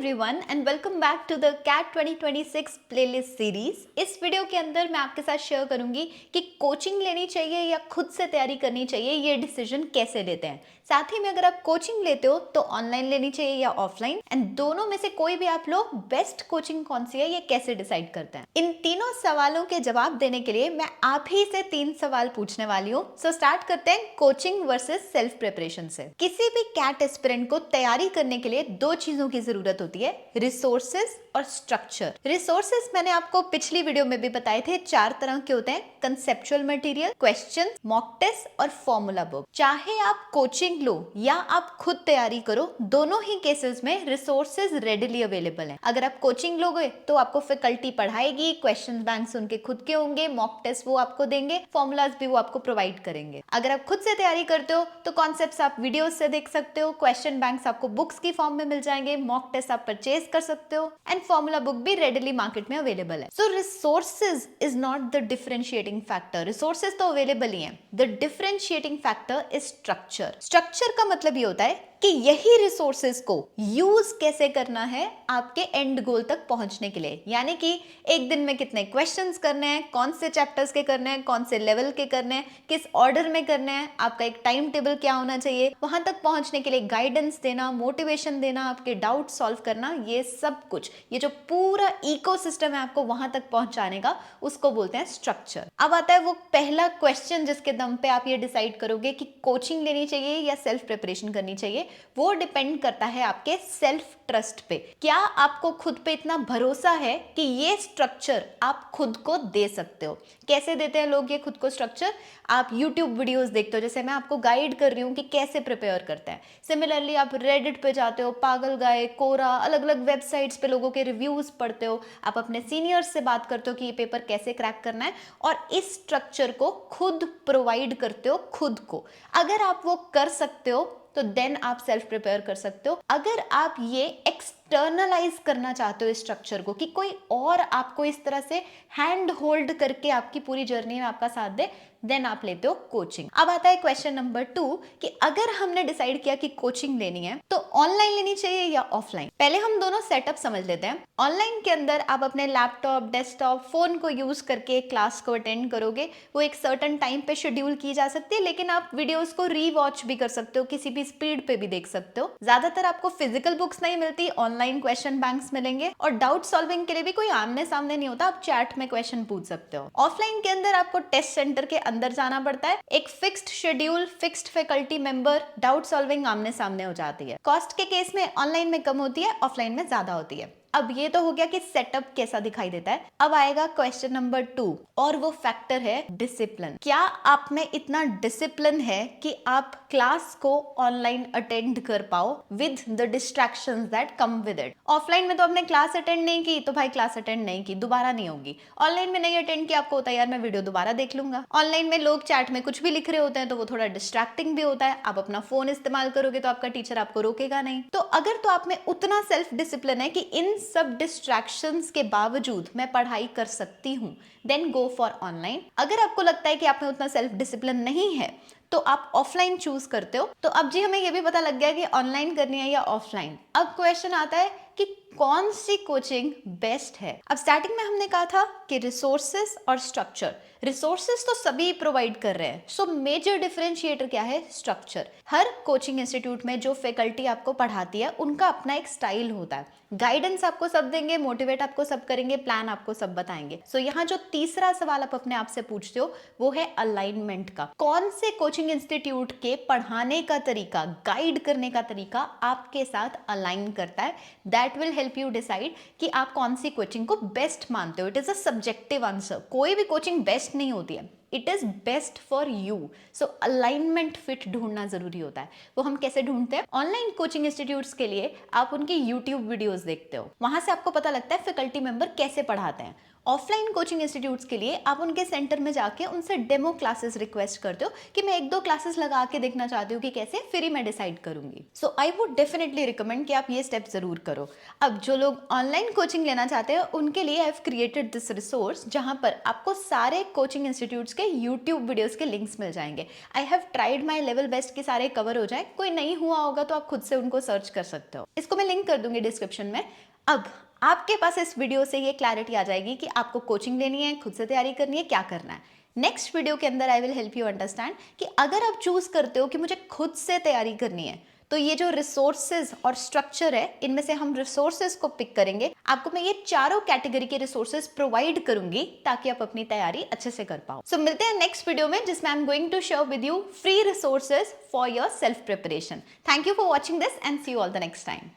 Everyone and welcome back to the CAT 2026 playlist series. इस video के अंदर मैं आपके साथ शेयर करूंगी कि कोचिंग लेनी चाहिए या खुद से तैयारी करनी चाहिए, ये डिसीजन कैसे लेते हैं। साथ ही में अगर आप कोचिंग लेते हो तो ऑनलाइन लेनी चाहिए या ऑफलाइन, एंड दोनों में से कोई भी आप लो, बेस्ट कोचिंग कौन सी है ये कैसे डिसाइड करते हैं। इन तीनों सवालों के जवाब देने के लिए मैं आप ही से 3 सवाल पूछने वाली हूँ। सो स्टार्ट करते हैं कोचिंग वर्सेस सेल्फ प्रिपरेशन से। किसी भी कैट एस्पिरेंट को तैयारी करने के लिए 2 चीजों की जरूरत होती है, रिसोर्सेज और स्ट्रक्चर। रिसोर्सेज मैंने आपको पिछली वीडियो में भी बताए थे, 4 तरह के होते हैं, conceptual material, question, mock test और फॉर्मूला बुक। चाहे आप कोचिंग लो या आप खुद तैयारी करो, दोनों ही केसेस में रिसोर्सेज रेडिली अवेलेबल हैं। अगर आप कोचिंग लोगे तो आपको फैकल्टी पढ़ाएगी, क्वेश्चन बैंक्स उनके खुद के होंगे, मॉक टेस्ट वो आपको देंगे, फॉर्मूलाज भी वो आपको प्रोवाइड करेंगे। अगर आप खुद से तैयारी करते हो तो कॉन्सेप्ट्स आप वीडियोस से देख सकते हो, क्वेश्चन बैंक्स आपको बुक्स की फॉर्म में मिल जाएंगे, मॉक टेस्ट आप परचेज कर सकते हो, एंड फॉर्मूला बुक भी रेडिली मार्केट में अवेलेबल है। So resources is not the differentiating factor. Resources तो अवेलेबल ही हैं, the differentiating factor is structure. Structure का मतलब ये होता है कि यही रिसोर्सेज को यूज कैसे करना है आपके एंड गोल तक पहुंचने के लिए। यानी कि एक दिन में कितने क्वेश्चंस करने हैं, कौन से चैप्टर्स के करने हैं, कौन से लेवल के करने हैं, किस ऑर्डर में करने हैं, आपका एक टाइम टेबल क्या होना चाहिए, वहां तक पहुंचने के लिए गाइडेंस देना, मोटिवेशन देना, आपके डाउट सॉल्व करना, ये सब कुछ, ये जो पूरा इकोसिस्टम है आपको वहां तक पहुंचाने का, उसको बोलते हैं स्ट्रक्चर। अब आता है वो पहला क्वेश्चन जिसके दम पे आप ये डिसाइड करोगे कि कोचिंग लेनी चाहिए या सेल्फ प्रिपरेशन करनी चाहिए। वो डिपेंड करता है आपके सेल्फ ट्रस्ट पे। क्या आपको खुद पे इतना भरोसा है कि ये स्ट्रक्चर आप खुद को दे सकते हो। कैसे देते हैं लोग ये खुद को स्ट्रक्चर? आप YouTube वीडियोस देखते हो, जैसे मैं आपको गाइड कर रही हूँ कि कैसे प्रिपेयर करते हैं। सिमिलरली आप रेडिट पे जाते हो, पागल गाय, कोरा, अलग अलग वेबसाइट्स पे लोगों के रिव्यूज पढ़ते हो, आप अपने सीनियर्स से बात करते हो कि ये पेपर कैसे क्रैक करना है, और इस स्ट्रक्चर को खुद प्रोवाइड करते हो खुद को। अगर आप वो कर सकते हो तो देन आप सेल्फ प्रिपेयर कर सकते हो। अगर आप ये एक्सटर्नलाइज करना चाहते हो इस स्ट्रक्चर को, कि कोई और आपको इस तरह से हैंड होल्ड करके आपकी पूरी जर्नी में आपका साथ दे, देन आप लेते हो कोचिंग। अब आता है क्वेश्चन नंबर 2 कि अगर हमने डिसाइड किया कि कोचिंग लेनी है तो ऑनलाइन लेनी चाहिए या ऑफलाइन। पहले हम दोनों सेटअप समझ लेते हैं। ऑनलाइन के अंदर आप अपने लैपटॉप, डेस्कटॉप, फोन को यूज करके क्लास को अटेंड करोगे। वो एक सर्टेन टाइम पे शेड्यूल की जा सकती है, लेकिन आप वीडियोस को रीवॉच भी कर सकते हो, किसी भी स्पीड पे भी देख सकते हो। ज्यादातर आपको फिजिकल बुक्स नहीं मिलती, ऑनलाइन क्वेश्चन बैंक्स मिलेंगे, और डाउट सॉल्विंग के लिए भी कोई आमने सामने नहीं होता, आप चैट में क्वेश्चन पूछ सकते हो। ऑफलाइन के अंदर आपको टेस्ट सेंटर के अंदर जाना पड़ता है, एक fixed schedule, fixed faculty member, doubt solving आमने सामने हो जाती है। कॉस्ट के केस में ऑनलाइन में कम होती है, ऑफलाइन में ज्यादा होती है। अब ये तो हो गया कि सेटअप कैसा दिखाई देता है। अब आएगा क्वेश्चन नंबर 2, और वो फैक्टर है डिसिप्लिन। क्या आप में इतना डिसिप्लिन है कि आप क्लास को ऑनलाइन अटेंड कर पाओ with the distractions that come with it. Offline में तो आपने क्लास अटेंड नहीं की तो भाई क्लास अटेंड नहीं की, दोबारा नहीं होगी। ऑनलाइन में नहीं अटेंड किया, आपको होता है यार मैं वीडियो दोबारा देख लूंगा। ऑनलाइन में लोग चैट में कुछ भी लिख रहे होते हैं तो वो थोड़ा डिस्ट्रैक्टिंग भी होता है। आप अपना फोन इस्तेमाल करोगे तो आपका टीचर आपको रोकेगा नहीं। तो अगर तो आप में उतना सेल्फ डिसिप्लिन है कि इन सब डिस्ट्रैक्शंस के बावजूद मैं पढ़ाई कर सकती हूं, देन गो फॉर ऑनलाइन। अगर आपको लगता है कि आप में उतना सेल्फ डिसिप्लिन नहीं है तो आप ऑफलाइन चूज करते हो। तो अब जी हमें यह भी पता लग गया कि ऑनलाइन करनी है या ऑफलाइन। अब क्वेश्चन आता है कि कौन सी कोचिंग बेस्ट है। अब स्टार्टिंग में हमने कहा था कि रिसोर्सेस और स्ट्रक्चर। रिसोर्सेस तो सभी प्रोवाइड कर रहे हैं, सो मेजर डिफरेंशिएटर क्या है? स्ट्रक्चर। हर कोचिंग इंस्टीट्यूट में जो फैकल्टी आपको पढ़ाती है उनका अपना एक स्टाइल होता है। गाइडेंस आपको सब देंगे, मोटिवेट आपको सब करेंगे, प्लान आपको सब बताएंगे। सो यहाँ जो तीसरा सवाल आप अपने आप से पूछते हो वो है अलाइनमेंट का। कौन से कोचिंग इंस्टीट्यूट के पढ़ाने का तरीका, गाइड करने का तरीका आपके साथ अलाइन करता है? That will help you decide कि आप कौन सी कोचिंग को बेस्ट मानते हो। It is a subjective answer, कोई भी कोचिंग बेस्ट नहीं होती है, it is best for you. So alignment fit ढूंढना जरूरी होता है। वो हम कैसे ढूंढते हैं? ऑनलाइन कोचिंग इंस्टीट्यूट्स के लिए आप उनकी यूट्यूब वीडियोस देखते हो, वहां से आपको पता लगता है फैकल्टी मेंबर कैसे पढ़ाते हैं। ऑफलाइन कोचिंग इंस्टीट्यूट्स के लिए आप उनके सेंटर में जाके उनसे डेमो क्लासेस रिक्वेस्ट करते हो कि मैं 1-2 क्लासेस लगा के देखना चाहती हूँ कि कैसे, फिर ही मैं डिसाइड करूंगी। सो आई वुड डेफिनेटली रिकमेंड कि आप ये स्टेप जरूर करो। अब जो लोग ऑनलाइन कोचिंग लेना चाहते हैं उनके लिए I have created this resource, जहां पर आपको सारे कोचिंग इंस्टीट्यूट्स के यूट्यूब वीडियोस के लिंक्स मिल जाएंगे। I have tried my level best कि सारे कवर हो जाए, कोई नहीं हुआ होगा तो आप खुद से उनको सर्च कर सकते हो। इसको मैं लिंक कर दूंगी डिस्क्रिप्शन में। अब आपके पास इस वीडियो से ये क्लैरिटी आ जाएगी कि आपको कोचिंग लेनी है, खुद से तैयारी करनी है, क्या करना है। नेक्स्ट वीडियो के अंदर I will help you understand कि अगर आप चूज करते हो कि मुझे खुद से तैयारी करनी है, तो ये जो रिसोर्सेज और स्ट्रक्चर है, इनमें से हम रिसोर्सेज को पिक करेंगे। आपको मैं ये चारों कैटेगरी के रिसोर्सेज प्रोवाइड करूंगी ताकि आप अपनी तैयारी अच्छे से कर पाओ। सो मिलते हैं नेक्स्ट वीडियो में, जिसमें I am going to share with you free resources for your self preparation. Thank you for watching this and see you all the next time.